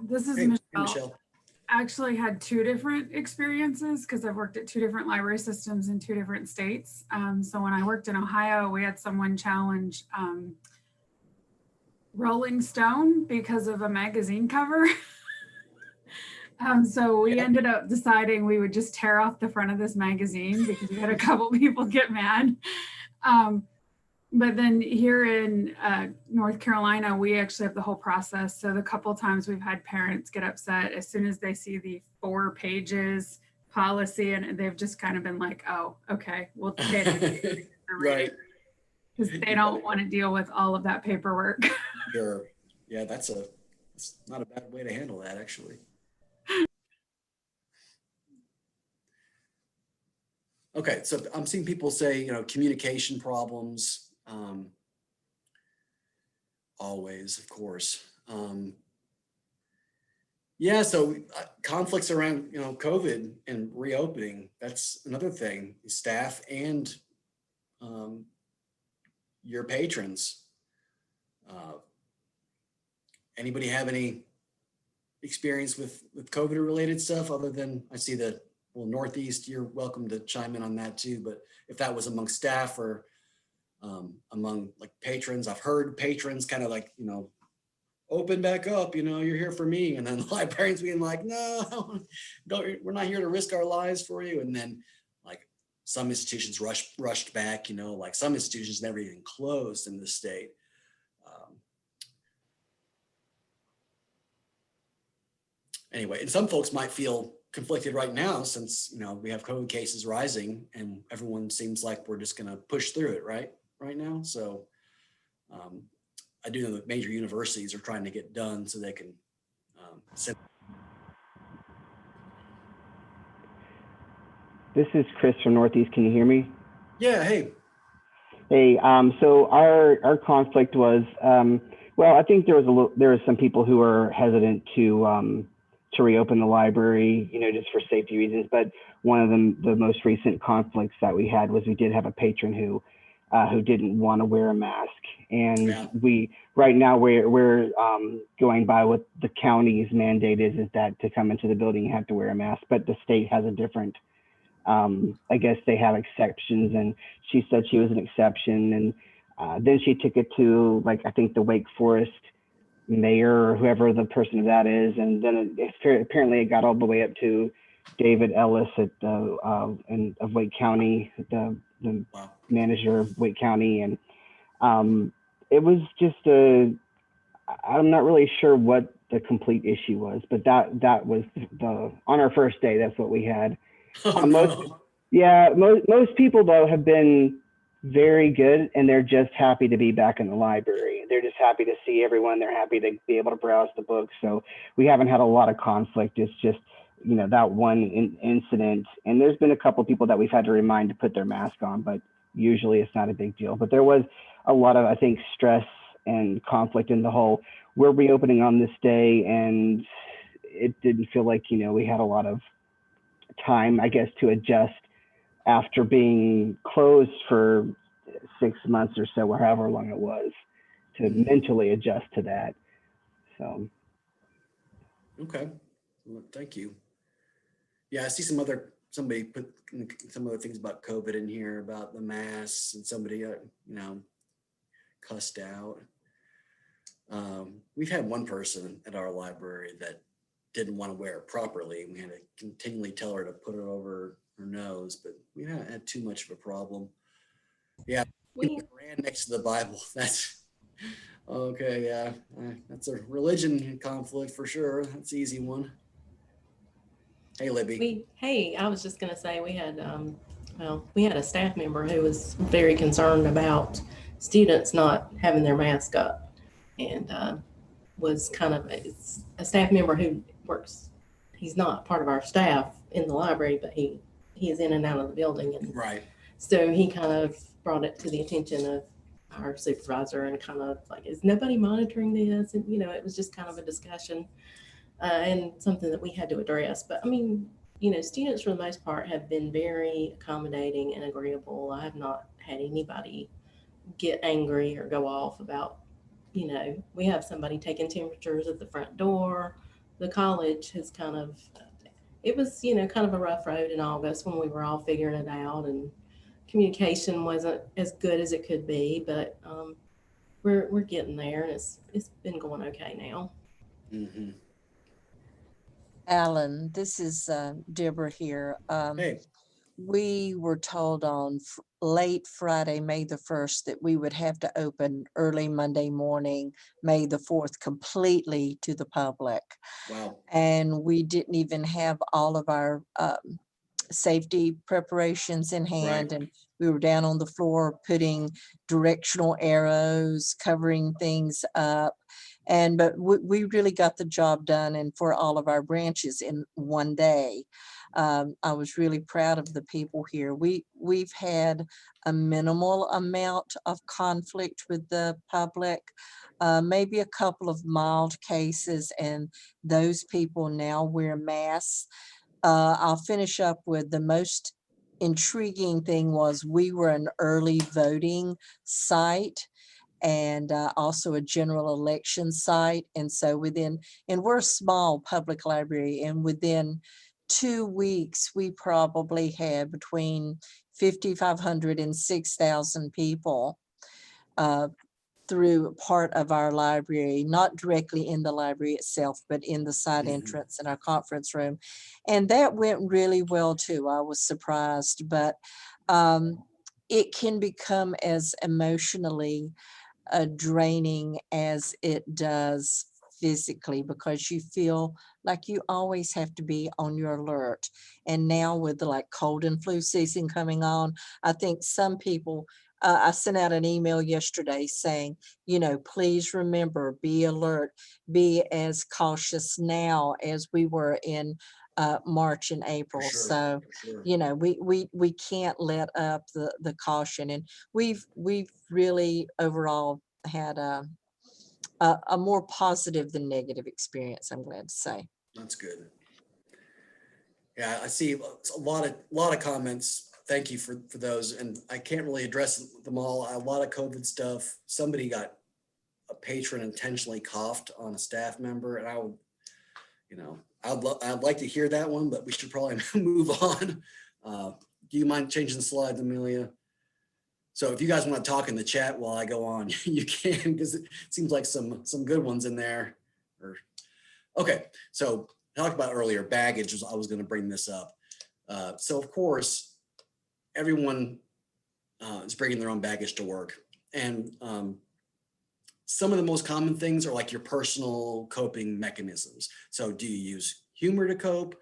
this is
Hey,
Michelle.
Michelle.
I actually had two different experiences because I've worked at two different library systems in two different states. So when I worked in Ohio, we had someone challenge Rolling Stone because of a magazine cover. So we ended up deciding we would just tear off the front of this magazine because we had a couple people get mad. But then here in North Carolina, we actually have the whole process. So the couple times we've had parents get upset as soon as they see the 4 pages policy, and they've just kind of been like, oh, okay, we'll take it.
Right.
Because they don't want to deal with all of that paperwork.
Sure. Yeah, it's not a bad way to handle that, actually. Okay, so I'm seeing people say, communication problems, always, of course. Yeah, so conflicts around, COVID and reopening, that's another thing. Staff and your patrons. Anybody have any experience with COVID related stuff other than I see that, well, Northeast, you're welcome to chime in on that too. But if that was among staff or among like patrons, I've heard patrons kind of like, open back up, you're here for me. And then the librarians being like, no, we're not here to risk our lives for you. And then like some institutions rushed back, like some institutions never even closed in the state. Anyway, and some folks might feel conflicted right now since, we have COVID cases rising and everyone seems like we're just going to push through it right now. So I do know that major universities are trying to get done so they can send.
This is Chris from Northeast. Can you hear me?
Yeah. Hey.
Hey. So our conflict was, well, I think there was some people who were hesitant to reopen the library, just for safety reasons. But one of the most recent conflicts that we had was we did have a patron who didn't want to wear a mask, and yeah. Right now we're going by what the county's mandate is that to come into the building you have to wear a mask, but the state has a different. I guess they have exceptions, and she said she was an exception, and then she took it to I think the Wake Forest mayor or whoever the person of that is, and then apparently it got all the way up to David Ellis at of Wake County, the wow. Manager of Wake County, and it was just I'm not really sure what the complete issue was, but that was on our first day. That's what we had.
Oh, no.
Most people though have been very good, and they're just happy to be back in the library. They're just happy to see everyone. They're happy to be able to browse the books. So we haven't had a lot of conflict. It's just, that one incident. And there's been a couple of people that we've had to remind to put their mask on, but usually it's not a big deal. But there was a lot of, I think, stress and conflict in the whole, we're reopening on this day. And it didn't feel like, we had a lot of time, I guess, to adjust after being closed for 6 months or so, or however long it was, to mentally adjust to that. So.
Okay, well, thank you. Yeah, I see somebody put some other things about COVID in here, about the masks, and somebody, cussed out. We've had one person at our library that didn't want to wear it properly. We had to continually tell her to put it over her nose, but we haven't had too much of a problem. Yeah, Quran next to the Bible. That's okay. Yeah, that's a religion conflict for sure. That's an easy one. Hey, Libby.
I was just going to say we had a staff member who was very concerned about students not having their mask up, and was kind of it's a staff member who works. He's not part of our staff in the library, but he is in and out of the building, and
Right.
so he kind of brought it to the attention of our supervisor and kind of like, is nobody monitoring this? And it was just kind of a discussion. And something that we had to address. But I mean, students for the most part have been very accommodating and agreeable. I have not had anybody get angry or go off about, we have somebody taking temperatures at the front door. The college has it was, kind of a rough road in August when we were all figuring it out, and communication wasn't as good as it could be, but we're getting there, and it's been going okay now.
Mm-hmm.
Alan, this is Deborah here.
Hey.
We were told on late Friday, May the 1st, that we would have to open early Monday morning, May the 4th, completely to the public.
Wow.
And we didn't even have all of our safety preparations in hand.
Right.
And we were down on the floor putting directional arrows, covering things up. But we really got the job done, and for all of our branches in one day. I was really proud of the people here. We've had a minimal amount of conflict with the public, maybe a couple of mild cases, and those people now wear masks. I'll finish up with the most intriguing thing was we were an early voting site, and also a general election site. And so we're a small public library, and within 2 weeks, we probably had between 5,500 and 6,000 people through part of our library, not directly in the library itself, but in the side entrance in our conference room. And that went really well too. I was surprised, but it can become as emotionally draining as it does physically, because you feel like you always have to be on your alert. And now with the cold and flu season coming on, I think some people, I sent out an email yesterday saying, please remember, be alert, be as cautious now as we were in March and April.
Sure,
so,
sure.
We can't let up the caution. And we've really overall had a more positive than negative experience, I'm glad to say.
That's good. Yeah, I see a lot of comments. Thank you for those. And I can't really address them all. A lot of COVID stuff. Somebody got a patron intentionally coughed on a staff member, and I'd like to hear that one, but we should probably move on. Do you mind changing the slides, Amelia? So if you guys want to talk in the chat while I go on, you can, because it seems like some good ones in there. Okay, so I talked about earlier, baggage. I was going to bring this up. So of course, everyone is bringing their own baggage to work. And some of the most common things are like your personal coping mechanisms. So do you use humor to cope?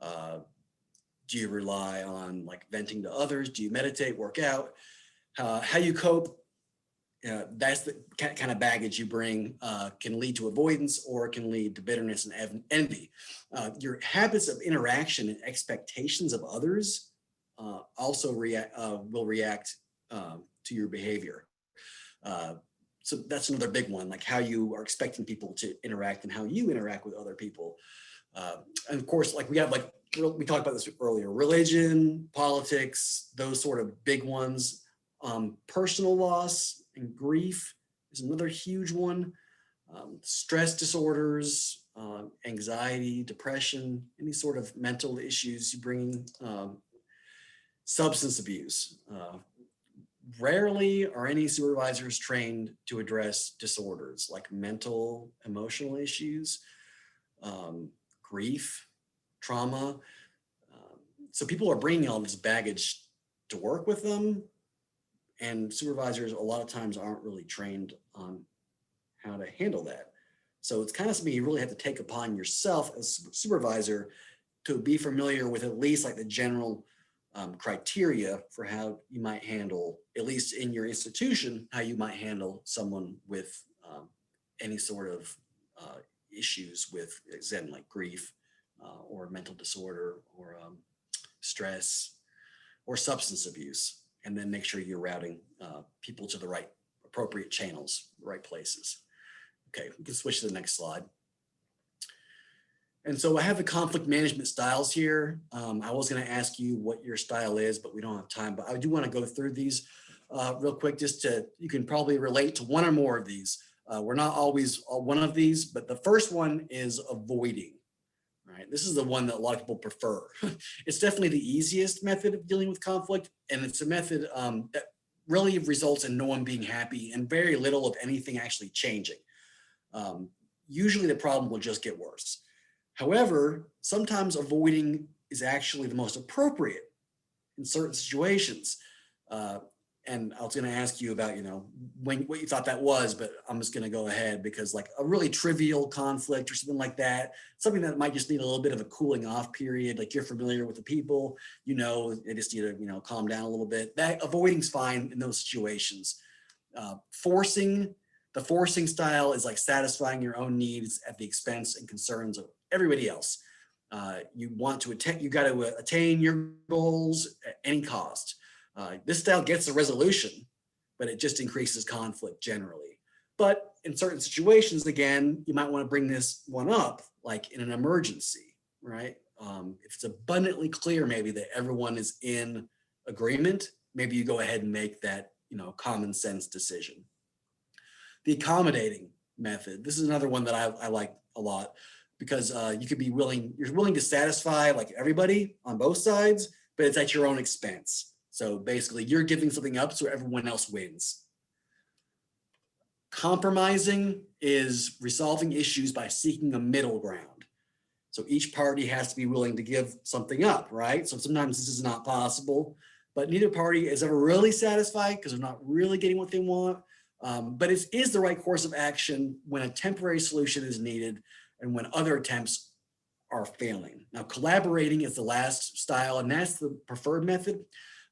Do you rely on venting to others? Do you meditate, work out? How you cope, that's the kind of baggage you bring, can lead to avoidance or can lead to bitterness and envy. Your habits of interaction and expectations of others also will react to your behavior. So that's another big one, like how you are expecting people to interact and how you interact with other people. And of course, we have we talked about this earlier, religion, politics, those sort of big ones. Personal loss and grief is another huge one. Stress disorders, anxiety, depression, any sort of mental issues you bring, substance abuse. Rarely are any supervisors trained to address disorders like mental, emotional issues, grief, trauma. So people are bringing all this baggage to work with them, and supervisors a lot of times aren't really trained on how to handle that. So it's kind of something you really have to take upon yourself as a supervisor to be familiar with at least like the general criteria for how you might handle, at least in your institution, how you might handle someone with any sort of issues with, again, like grief or mental disorder or stress or substance abuse, and then make sure you're routing people to the right appropriate channels, the right places. Okay, we can switch to the next slide. And so I have the conflict management styles here. I was going to ask you what your style is, but we don't have time. But I do want to go through these real quick, just to, you can probably relate to one or more of these. We're not always one of these, but the first one is avoiding. Right, this is the one that a lot of people prefer. It's definitely the easiest method of dealing with conflict, and it's a method that really results in no one being happy and very little of anything actually changing. Usually the problem will just get worse. However, sometimes avoiding is actually the most appropriate in certain situations. And I was going to ask you about, what you thought that was, but I'm just going to go ahead because like a really trivial conflict or something like that, something that might just need a little bit of a cooling off period. Like you're familiar with the people, they just need to, calm down a little bit. That avoiding's fine in those situations. The forcing style is like satisfying your own needs at the expense and concerns of everybody else. You got to attain your goals at any cost. This style gets a resolution, but it just increases conflict generally. But in certain situations, again, you might want to bring this one up, like in an emergency, right? If it's abundantly clear maybe that everyone is in agreement, maybe you go ahead and make that, common sense decision. The accommodating method. This is another one that I like a lot because you're willing to satisfy like everybody on both sides, but it's at your own expense. So basically you're giving something up so everyone else wins. Compromising is resolving issues by seeking a middle ground. So each party has to be willing to give something up, right? So sometimes this is not possible, but neither party is ever really satisfied because they're not really getting what they want. But it is the right course of action when a temporary solution is needed and when other attempts are failing. Now, collaborating is the last style, and that's the preferred method,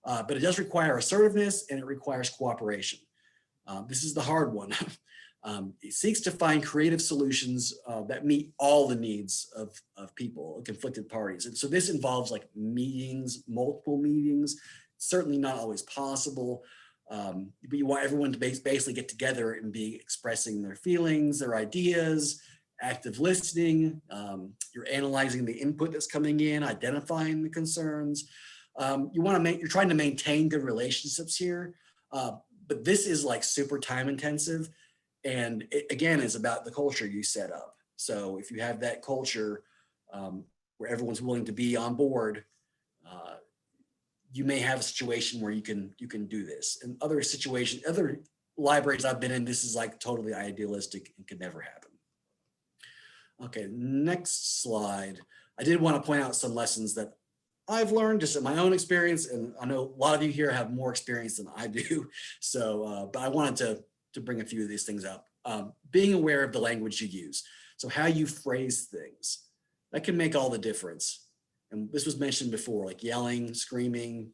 but it does require assertiveness and it requires cooperation. This is the hard one. It seeks to find creative solutions that meet all the needs of people, conflicted parties. And so this involves like meetings, multiple meetings, certainly not always possible. But you want everyone to basically get together and be expressing their feelings, their ideas, active listening. You're analyzing the input that's coming in, identifying the concerns. You're trying to maintain good relationships here, but this is like super time intensive. And it, again, is about the culture you set up. So if you have that culture where everyone's willing to be on board, you may have a situation where you can do this. In other situations, other libraries I've been in, this is like totally idealistic and could never happen. Okay, next slide. I did want to point out some lessons that I've learned just in my own experience, and I know a lot of you here have more experience than I do. So, but I wanted to bring a few of these things up. Being aware of the language you use. So how you phrase things, that can make all the difference. And this was mentioned before, like yelling, screaming,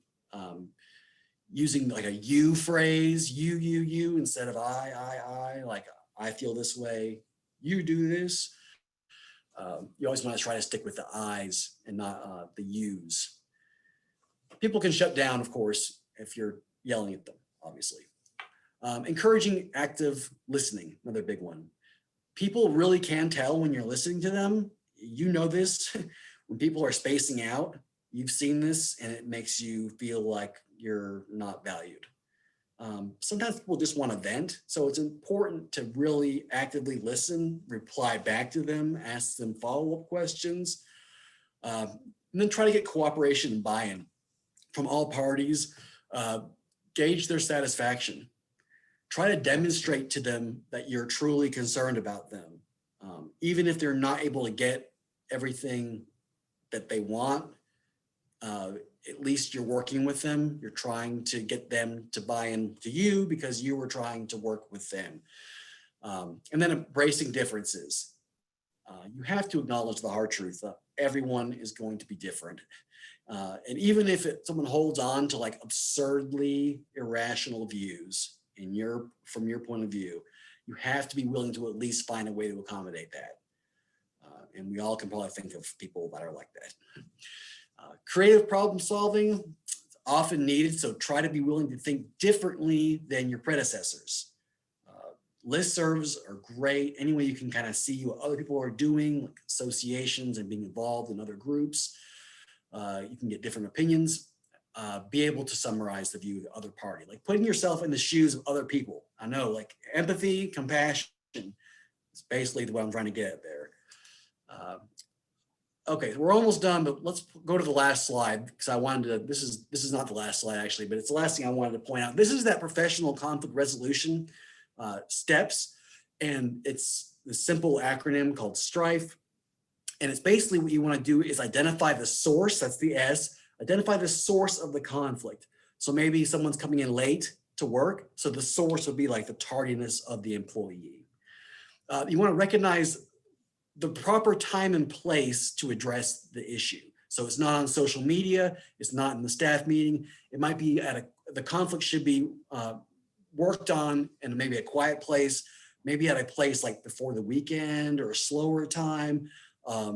using like a you phrase, you, instead of I, like I feel this way, you do this. You always want to try to stick with the I's and not the you's. People can shut down, of course, if you're yelling at them, obviously. Encouraging active listening, another big one. People really can tell when you're listening to them. You know this. When people are spacing out, you've seen this, and it makes you feel like you're not valued. Sometimes people just want to vent. So it's important to really actively listen, reply back to them, ask them follow-up questions, and then try to get cooperation and buy-in from all parties, gauge their satisfaction. Try to demonstrate to them that you're truly concerned about them. Even if they're not able to get everything that they want, at least you're working with them. You're trying to get them to buy into you because you were trying to work with them. And then embracing differences. You have to acknowledge the hard truth. Everyone is going to be different. And even if someone holds on to like absurdly irrational views from your point of view, you have to be willing to at least find a way to accommodate that. And we all can probably think of people that are like that. Creative problem solving is often needed, so try to be willing to think differently than your predecessors. Listservs are great. Any way you can kind of see what other people are doing, like associations and being involved in other groups. You can get different opinions. Be able to summarize the view of the other party, like putting yourself in the shoes of other people. I know, like empathy, compassion is basically what I'm trying to get at there. Okay, so we're almost done, but let's go to the last slide because I wanted to, this is not the last slide actually, but it's the last thing I wanted to point out. This is that professional conflict resolution steps, and it's the simple acronym called Strife. And it's basically what you want to do is identify the source, that's the S, identify the source of the conflict. So maybe someone's coming in late to work, so the source would be like the tardiness of the employee. You want to recognize the proper time and place to address the issue. So it's not on social media, it's not in the staff meeting, it might be the conflict should be worked on in maybe a quiet place, maybe at a place like before the weekend or a slower time, a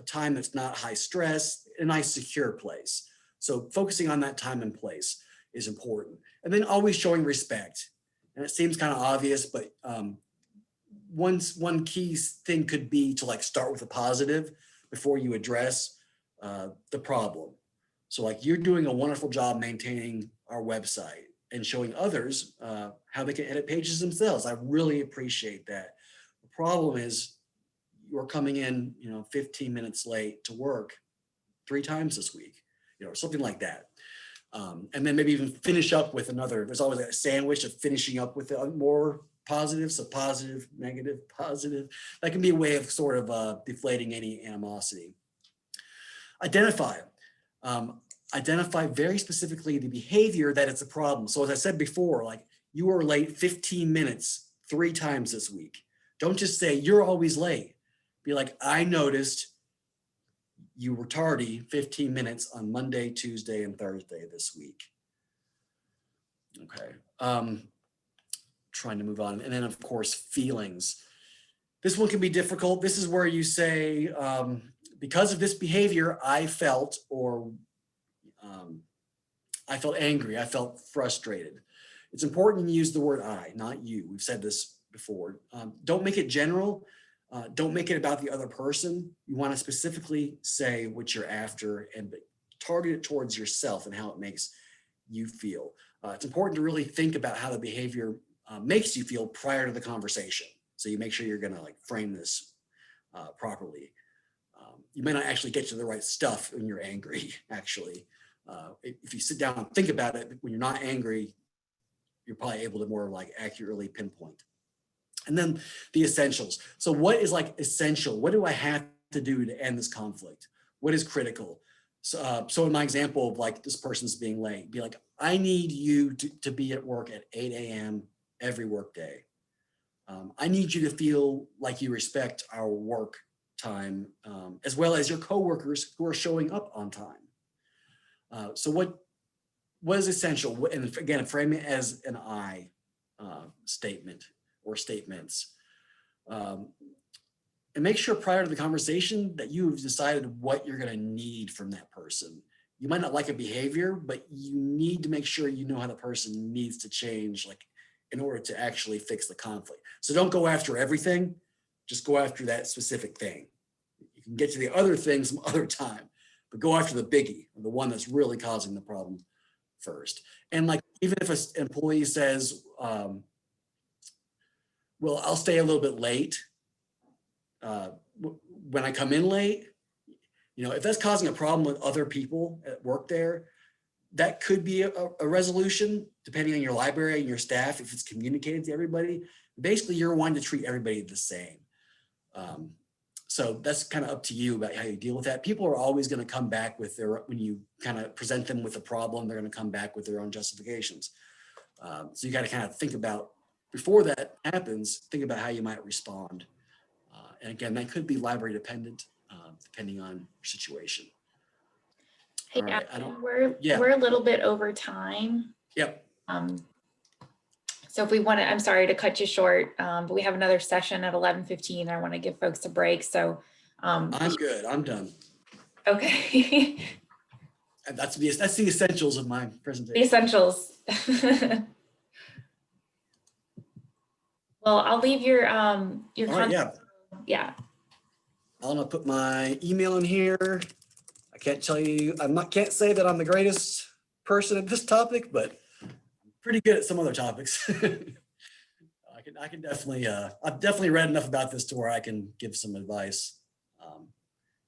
time that's not high stress, a nice secure place. So focusing on that time and place is important. And then always showing respect. And it seems kind of obvious, but one key thing could be to like start with a positive before you address the problem. So like you're doing a wonderful job maintaining our website and showing others how they can edit pages themselves. I really appreciate that. The problem is you're coming in, 15 minutes late to work 3 times this week, or something like that. And then maybe even finish up with another, there's always a sandwich of finishing up with more positive, so positive, negative, positive. That can be a way of sort of deflating any animosity. Identify very specifically the behavior that it's a problem. So as I said before, like you were late 15 minutes 3 times this week. Don't just say you're always late. Be like, I noticed you were tardy 15 minutes on Monday, Tuesday, and Thursday this week. Okay. Trying to move on. And then of course, feelings. This one can be difficult. This is where you say, because of this behavior, I felt angry. I felt frustrated. It's important to use the word I, not you. We've said this before. Don't make it general. Don't make it about the other person. You want to specifically say what you're after and target it towards yourself and how it makes you feel. It's important to really think about how the behavior makes you feel prior to the conversation. So you make sure you're going to like frame this properly. You may not actually get to the right stuff when you're angry, actually. If you sit down and think about it, when you're not angry, you're probably able to more like accurately pinpoint. And then the essentials. So what is like essential? What do I have to do to end this conflict? What is critical? So in my example of like this person's being late, be like, I need you to be at work at 8 a.m. every work day. I need you to feel like you respect our work time, as well as your coworkers who are showing up on time. So what is essential? And again, frame it as an I statement or statements. And make sure prior to the conversation that you've decided what you're going to need from that person. You might not like a behavior, but you need to make sure you know how the person needs to change, like in order to actually fix the conflict. So don't go after everything, just go after that specific thing. You can get to the other things some other time, but go after the biggie, the one that's really causing the problem first. And like even if an employee says, well, I'll stay a little bit late when I come in late, if that's causing a problem with other people at work there, that could be a resolution depending on your library and your staff, if it's communicated to everybody. Basically, you're wanting to treat everybody the same. So that's kind of up to you about how you deal with that. People are always going to come back with when you kind of present them with a problem, they're going to come back with their own justifications. So you got to kind of think about, before that happens, think about how you might respond. And again, that could be library dependent, depending on your situation.
Hey,
All right,
Adam,
yeah.
we're a little bit over time.
Yep.
So if we want to, I'm sorry to cut you short, but we have another session at 11:15. I want to give folks a break. So
I'm good. I'm done.
okay.
And that's the essentials of my
The
presentation.
essentials. Well, I'll leave your
All right, yeah.
Yeah.
I'm gonna put my email in here. I can't tell you, can't say that I'm the greatest person at this topic, but I'm pretty good at some other topics. I can definitely, I've definitely read enough about this to where I can give some advice.